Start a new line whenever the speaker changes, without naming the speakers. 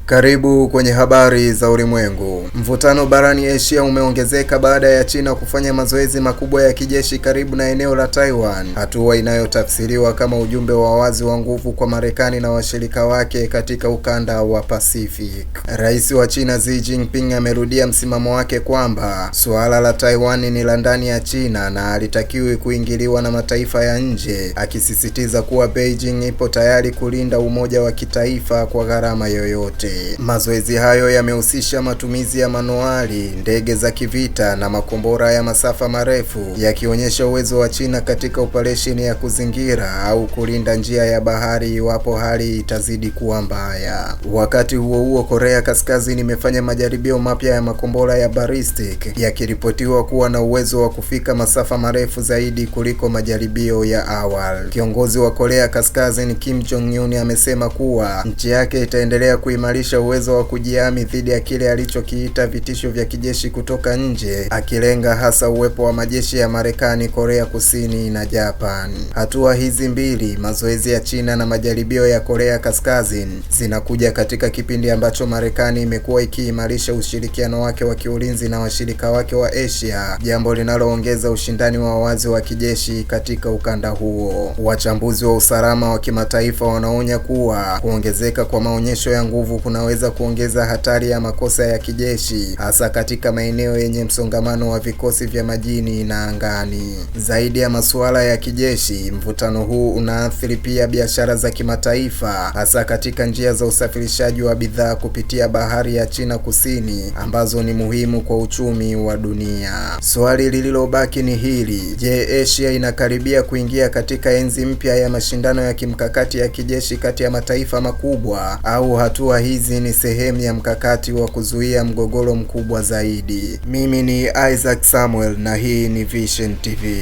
Karibu kwenye habari za ulimwengu. Mvutano barani Asia umeongezeka baada ya China kufanya mazoezi makubwa ya kijeshi karibu na eneo la Taiwan, hatua inayotafsiriwa kama ujumbe wa wazi wa nguvu kwa Marekani na washirika wake katika ukanda wa Pacific. Rais wa China Xi Jinping amerudia msimamo wake kwamba suala la Taiwan ni la ndani ya China na halitakiwi kuingiliwa na mataifa ya nje, akisisitiza kuwa Beijing ipo tayari kulinda umoja wa kitaifa kwa gharama yoyote. Mazoezi hayo yamehusisha matumizi ya manuali, ndege za kivita na makombora ya masafa marefu, yakionyesha uwezo wa China katika operesheni ya kuzingira au kulinda njia ya bahari iwapo hali itazidi kuwa mbaya. Wakati huo huo, Korea Kaskazini imefanya majaribio mapya ya makombora ya ballistic, yakiripotiwa kuwa na uwezo wa kufika masafa marefu zaidi kuliko majaribio ya awali. Kiongozi wa Korea Kaskazini Kim Jong-un amesema kuwa nchi yake itaendelea kuimarisha uwezo wa kujihami dhidi ya kile alichokiita vitisho vya kijeshi kutoka nje, akilenga hasa uwepo wa majeshi ya Marekani, Korea Kusini na Japan. Hatua hizi mbili, mazoezi ya China na majaribio ya Korea Kaskazini, zinakuja katika kipindi ambacho Marekani imekuwa ikiimarisha ushirikiano wake wa kiulinzi na washirika wake wa Asia, jambo linaloongeza ushindani wa wazi wa kijeshi katika ukanda huo. Wachambuzi wa usalama wa kimataifa wanaonya kuwa kuongezeka kwa maonyesho ya nguvu kunaweza kuongeza hatari ya makosa ya kijeshi, hasa katika maeneo yenye msongamano wa vikosi vya majini na angani. Zaidi ya masuala ya kijeshi, mvutano huu unaathiri pia biashara za kimataifa, hasa katika njia za usafirishaji wa bidhaa kupitia bahari ya China Kusini, ambazo ni muhimu kwa uchumi wa dunia. Swali lililobaki ni hili: je, Asia inakaribia kuingia katika enzi mpya ya mashindano ya kimkakati ya kijeshi kati ya mataifa makubwa, au hatua hizi ni sehemu ya mkakati wa kuzuia mgogoro mkubwa zaidi? Mimi ni Isaac Samuel na hii ni Vision TV.